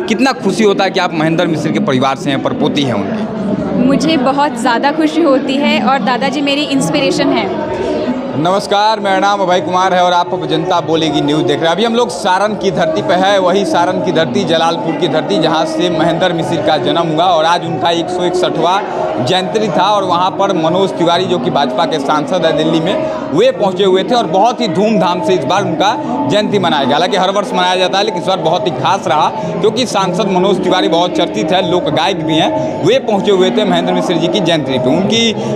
कितना खुशी होता है कि आप महेंद्र मिश्र के परिवार से हैं, परपोती हैं उनकी? मुझे बहुत ज़्यादा खुशी होती है और दादाजी मेरी इंस्पिरेशन है। नमस्कार, मेरा नाम अभय कुमार है और आप जनता बोलेगी न्यूज़ देख रहे हैं। अभी हम लोग सारण की धरती पर है, वही सारण की धरती, जलालपुर की धरती, जहां से महेंद्र मिश्र का जन्म हुआ और आज उनका 161वां जयंती था। और वहां पर मनोज तिवारी जो कि भाजपा के सांसद है दिल्ली में, वे पहुंचे हुए थे और बहुत ही धूमधाम से इस बार उनका जयंती मनाया गया। हालांकि हर वर्ष मनाया जाता है, लेकिन इस बार बहुत ही खास रहा क्योंकि सांसद मनोज तिवारी बहुत चर्चित है, लोक गायक भी हैं, वे पहुँचे हुए थे महेंद्र मिश्र जी की जयंती पर।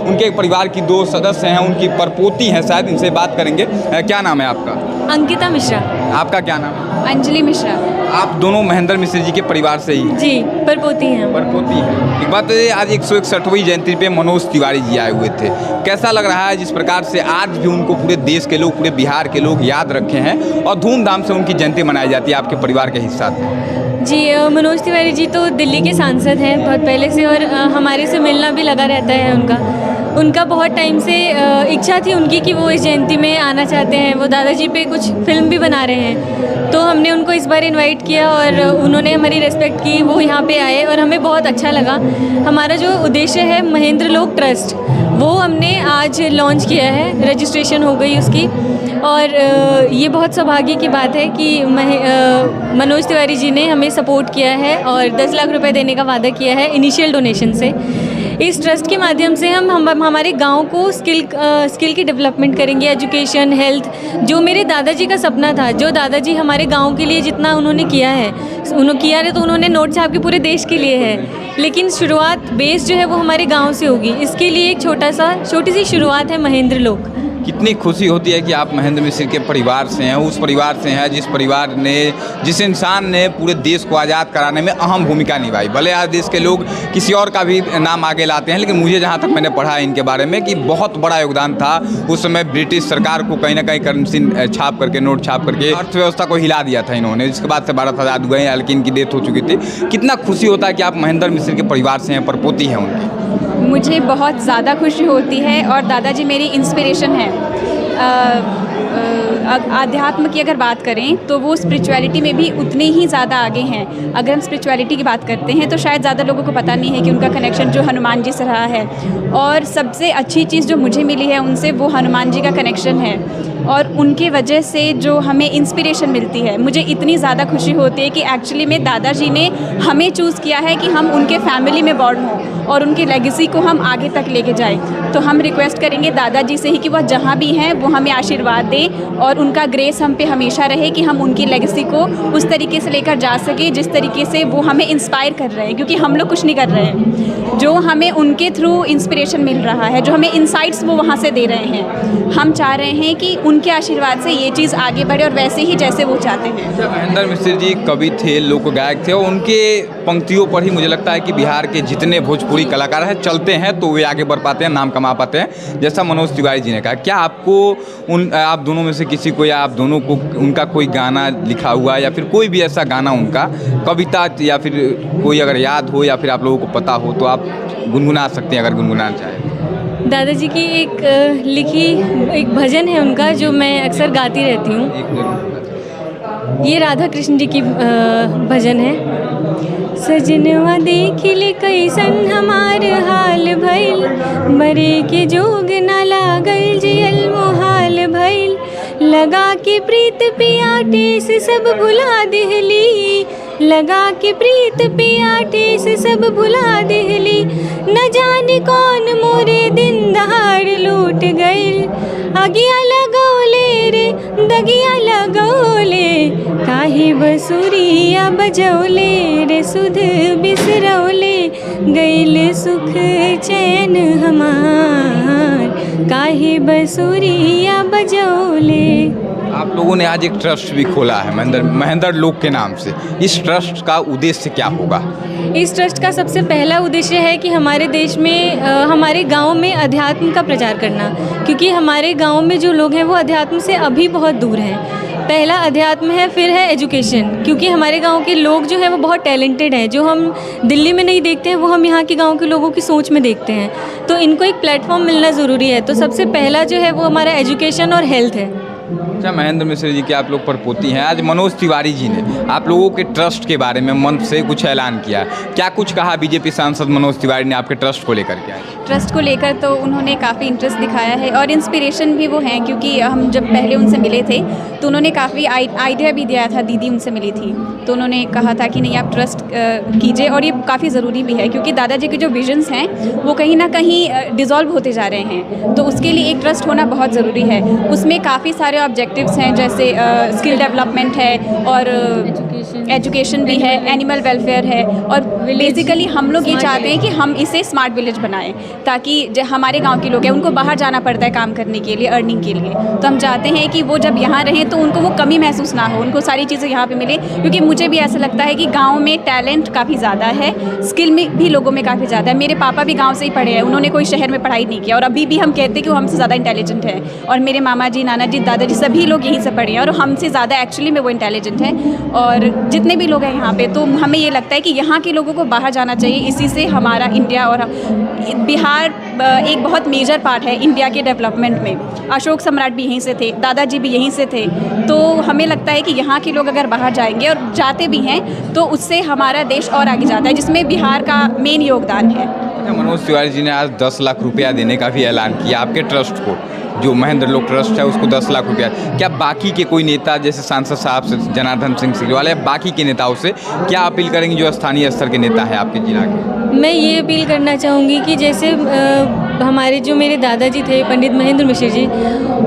उनके परिवार की 2 सदस्य हैं, उनकी परपोती हैं शायद, इनसे बात करेंगे। क्या नाम है आपका? अंकिता मिश्रा। आपका क्या नाम है? अंजलि मिश्रा। आप दोनों महेंद्र मिश्र जी के परिवार से ही? जी, परपोती हैं। परपोती हैं। एक बात है, आज 161वीं जयंती पे मनोज तिवारी जी आए हुए थे, कैसा लग रहा है जिस प्रकार से आज भी उनको पूरे देश के लोग, पूरे बिहार के लोग याद रखे हैं और धूमधाम से उनकी जयंती मनाई जाती है आपके परिवार के हिस्सा से? जी, मनोज तिवारी जी तो दिल्ली के सांसद हैं बहुत पहले से और हमारे से मिलना भी लगा रहता है उनका बहुत टाइम से इच्छा थी उनकी कि वो इस जयंती में आना चाहते हैं। वो दादाजी पे कुछ फिल्म भी बना रहे हैं, तो हमने उनको इस बार इनवाइट किया और उन्होंने हमारी रिस्पेक्ट की, वो यहाँ पे आए और हमें बहुत अच्छा लगा। हमारा जो उद्देश्य है महेंद्र लोक ट्रस्ट, वो हमने आज लॉन्च किया है, रजिस्ट्रेशन हो गई उसकी। और ये बहुत सौभाग्य की बात है कि मनोज तिवारी जी ने हमें सपोर्ट किया है और 10 लाख रुपए देने का वादा किया है इनिशियल डोनेशन से। इस ट्रस्ट के माध्यम से हम हमारे गांव को स्किल की डेवलपमेंट करेंगे, एजुकेशन, हेल्थ। जो मेरे दादाजी का सपना था, जो दादाजी हमारे गांव के लिए जितना उन्होंने किया है तो उन्होंने नोट छाप के पूरे देश के लिए है, लेकिन शुरुआत बेस जो है वो हमारे गांव से होगी। इसके लिए एक छोटी सी शुरुआत है महेंद्र लोक। कितनी खुशी होती है कि आप महेंद्र मिश्र के परिवार से हैं, उस परिवार से हैं जिस इंसान ने पूरे देश को आज़ाद कराने में अहम भूमिका निभाई। भले आज देश के लोग किसी और का भी नाम आगे लाते हैं, लेकिन मुझे जहाँ तक मैंने पढ़ा है इनके बारे में कि बहुत बड़ा योगदान था। उस समय ब्रिटिश सरकार को कहीं ना कहीं करेंसी छाप करके, नोट छाप करके अर्थव्यवस्था को हिला दिया था इन्होंने, जिसके बाद से भारत आज़ाद हुए हैं, लेकिन इनकी डेथ हो चुकी थी। कितना खुशी होता है कि आप महेंद्र मिश्र के परिवार से हैं, परपोती हैं उनकी? मुझे बहुत ज़्यादा खुशी होती है और दादाजी मेरी इंस्पिरेशन है। आध्यात्म की अगर बात करें तो वो स्पिरिचुअलिटी में भी उतने ही ज़्यादा आगे हैं। अगर हम स्पिरिचुअलिटी की बात करते हैं तो शायद ज़्यादा लोगों को पता नहीं है कि उनका कनेक्शन जो हनुमान जी से रहा है, और सबसे अच्छी चीज़ जो मुझे मिली है उनसे, वो हनुमान जी का कनेक्शन है और उनके वजह से जो हमें इंस्पिरेशन मिलती है। मुझे इतनी ज़्यादा खुशी होती है कि एक्चुअली में दादाजी ने हमें चूज़ किया है कि हम उनके फैमिली में बॉर्न हों और उनकी लेगेसी को हम आगे तक लेके जाएं। तो हम रिक्वेस्ट करेंगे दादाजी से ही कि वह जहाँ भी हैं वो हमें आशीर्वाद दें और उनका ग्रेस हम पे हमेशा रहे कि हम उनकी लेगेसी को उस तरीके से लेकर जा सके जिस तरीके से वो हमें इंस्पायर कर रहे हैं, क्योंकि हम लोग कुछ नहीं कर रहे हैं। जो हमें उनके थ्रू इंस्पिरेशन मिल रहा है, जो हमें इंसाइट्स वो वहाँ से दे रहे हैं, हम चाह रहे हैं कि उनके आशीर्वाद से ये चीज़ आगे बढ़े और वैसे ही जैसे वो चाहते हैं। महेंद्र मिश्र जी कवि थे, लोक गायक थे और उनके पंक्तियों पर ही मुझे लगता है कि बिहार के जितने भोजपुरी कलाकार हैं चलते हैं तो वे आगे बढ़ पाते हैं, नाम कमा पाते हैं, जैसा मनोज तिवारी जी ने कहा। क्या आपको आप दोनों में से किसी को या आप दोनों को उनका कोई गाना लिखा हुआ या फिर कोई भी ऐसा गाना, उनका कविता या फिर कोई अगर याद हो या फिर आप लोगों को पता हो तो आप गुनगुना सकते हैं अगर गुनगुनाना चाहें? दादाजी की एक भजन है उनका जो मैं अक्सर गाती रहती हूँ। ये राधा कृष्ण जी की भजन है। सजनवा देखिले कैसन हमार हाल भइल, मरे के जोग ना लागल जियल मोहाल भइल, लगा के प्रीत पिया टेस सब भुला देहली, लगा के प्रीत पिया टेस सब भुला देहली, न जाने कौन मोरे दिन दहाड़ लूट गइल, आगिया लगौले रे दगिया लगौले, काहे बसुरिया बजौले रे सुध बिसरौले, गइल सुख चैन हमार, काहे बसुरिया बजौले। आप लोगों ने आज एक ट्रस्ट भी खोला है महेंद्र लोक के नाम से। इस ट्रस्ट का उद्देश्य क्या होगा? इस ट्रस्ट का सबसे पहला उद्देश्य है कि हमारे देश में हमारे गांव में अध्यात्म का प्रचार करना, क्योंकि हमारे गांव में जो लोग हैं वो अध्यात्म से अभी बहुत दूर हैं। पहला अध्यात्म है, फिर है एजुकेशन, क्योंकि हमारे गांव के लोग जो हैं वो बहुत टैलेंटेड हैं, जो हम दिल्ली में नहीं देखते हैं वो हम यहाँ के गांव के लोगों की सोच में देखते हैं, तो इनको एक प्लेटफॉर्म मिलना ज़रूरी है। तो सबसे पहला जो है वो हमारा एजुकेशन और हेल्थ है। अच्छा, महेंद्र मिश्र जी की आप लोग परपोती हैं। आज मनोज तिवारी जी ने आप लोगों के ट्रस्ट के बारे में मंच से कुछ ऐलान किया, क्या कुछ कहा बीजेपी सांसद मनोज तिवारी ने आपके ट्रस्ट को लेकर के? ट्रस्ट को लेकर तो उन्होंने काफ़ी इंटरेस्ट दिखाया है और इंस्पिरेशन भी वो हैं, क्योंकि हम जब पहले उनसे मिले थे तो उन्होंने काफ़ी आइडिया भी दिया था। दीदी उनसे मिली थी तो उन्होंने कहा था कि नहीं, आप ट्रस्ट कीजिए, और ये काफ़ी ज़रूरी भी है क्योंकि दादाजी के जो विजन्स हैं वो कहीं ना कहीं डिज़ोल्व होते जा रहे हैं, तो उसके लिए एक ट्रस्ट होना बहुत ज़रूरी है। उसमें काफ़ी सारे ऑब्जेक्टिव्स हैं, जैसे स्किल डेवलपमेंट है और एजुकेशन भी है, एनिमल वेलफेयर है, और बेसिकली हम लोग ये चाहते हैं कि हम इसे स्मार्ट विलेज बनाएं, ताकि जो हमारे गांव के लोग हैं उनको बाहर जाना पड़ता है काम करने के लिए, अर्निंग के लिए, तो हम चाहते हैं कि वो जब यहाँ रहें तो उनको वो कमी महसूस ना हो, उनको सारी चीज़ें यहाँ पे मिले। क्योंकि मुझे भी ऐसा लगता है कि गाँव में टैलेंट काफ़ी ज़्यादा है, स्किल में भी लोगों में काफ़ी ज़्यादा है। मेरे पापा भी गाँव से ही पढ़े हैं, उन्होंने कोई शहर में पढ़ाई नहीं किया, और अभी भी हम कहते हैं कि वो हमसे ज़्यादा इंटेलिजेंट है, और मेरे मामा जी, नाना जी, दादाजी सभी लोग यहीं से पढ़े हैं और हमसे ज़्यादा एक्चुअली में वो इंटेलिजेंट है। और जितने भी लोग हैं यहाँ पे, तो हमें ये लगता है कि यहाँ के लोगों को बाहर जाना चाहिए। इसी से हमारा इंडिया और बिहार एक बहुत मेजर पार्ट है इंडिया के डेवलपमेंट में। अशोक सम्राट भी यहीं से थे, दादाजी भी यहीं से थे, तो हमें लगता है कि यहाँ के लोग अगर बाहर जाएंगे और जाते भी हैं तो उससे हमारा देश और आगे जाता है, जिसमें बिहार का मेन योगदान है। मनोज तिवारी जी ने आज 10 लाख रुपया देने का भी ऐलान किया आपके ट्रस्ट को, जो महेंद्र लोक ट्रस्ट है उसको 10 लाख रुपया। क्या बाकी के कोई नेता जैसे सांसद साहब से, जनार्दन सिंह सिग्रीवाल या बाकी के नेताओं से क्या अपील करेंगे जो स्थानीय स्तर के नेता है आपके जिला के? मैं ये अपील करना चाहूँगी कि जैसे हमारे जो मेरे दादाजी थे पंडित महेंद्र मिश्र जी,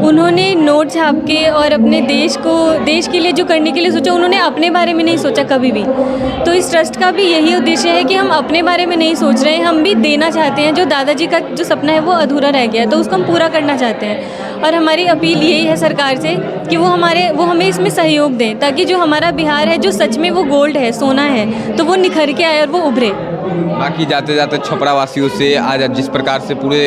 उन्होंने नोट छाप के और अपने देश के लिए जो करने के लिए सोचा, उन्होंने अपने बारे में नहीं सोचा कभी भी। तो इस ट्रस्ट का भी यही उद्देश्य है कि हम अपने बारे में नहीं सोच रहे हैं, हम भी देना चाहते हैं। जो दादाजी का जो सपना है वो अधूरा रह गया, तो उसको हम पूरा करना चाहते हैं। और हमारी अपील यही है सरकार से कि वो हमें इसमें सहयोग दें, ताकि जो हमारा बिहार है, जो सच में वो गोल्ड है, सोना है, तो वो निखर के आए और वो उभरे। बाकी जाते जाते छपरा वासियों से आज जिस प्रकार से पूरे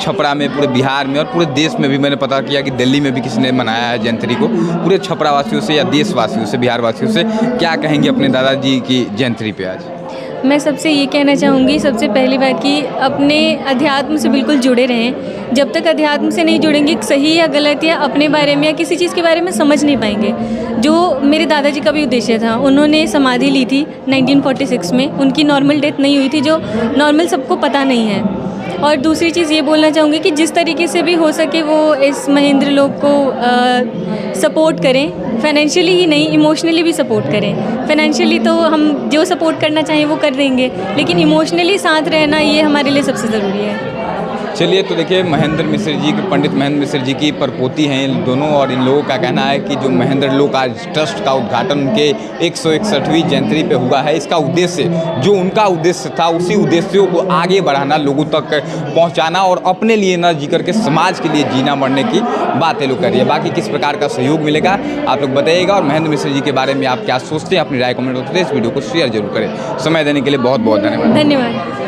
छपरा में, पूरे बिहार में और पूरे देश में भी मैंने पता किया कि दिल्ली में भी किसी ने मनाया है जयंती को, पूरे छपरा वासियों से या देशवासियों से, बिहार वासियों से क्या कहेंगे अपने दादाजी की जयंती पे आज? मैं सबसे ये कहना चाहूँगी, सबसे पहली बात कि अपने अध्यात्म से बिल्कुल जुड़े रहें। जब तक अध्यात्म से नहीं जुड़ेंगे, सही या गलत या अपने बारे में या किसी चीज़ के बारे में समझ नहीं पाएंगे। जो मेरे दादाजी का भी उद्देश्य था, उन्होंने समाधि ली थी 1946 में, उनकी नॉर्मल डेथ नहीं हुई थी, जो नॉर्मल सबको पता नहीं है। और दूसरी चीज़ ये बोलना चाहूँगी कि जिस तरीके से भी हो सके वो इस महेंद्र लोक को सपोर्ट करें, फाइनेंशियली ही नहीं, इमोशनली भी सपोर्ट करें। फाइनेंशियली तो हम जो सपोर्ट करना चाहें वो कर देंगे, लेकिन इमोशनली साथ रहना ये हमारे लिए सबसे ज़रूरी है। चलिए, तो देखिए महेंद्र मिश्र जी, पंडित महेंद्र मिश्र जी की परपोती हैं इन दोनों, और इन लोगों का कहना है कि जो महेंद्र लोक आज ट्रस्ट का उद्घाटन उनके 161वीं जयंती पे हुआ है, इसका उद्देश्य, जो उनका उद्देश्य था, उसी उद्देश्यों को आगे बढ़ाना, लोगों तक पहुंचाना और अपने लिए न जी करके समाज के लिए जीना मरने की बातें लोग कर रही है। बाकी किस प्रकार का सहयोग मिलेगा आप लोग बताइएगा, और महेंद्र मिश्र जी के बारे में आप क्या सोचते हैं, अपनी राय कमेंट करते हैं। इस वीडियो को शेयर जरूर करें। समय देने के लिए बहुत बहुत धन्यवाद। धन्यवाद।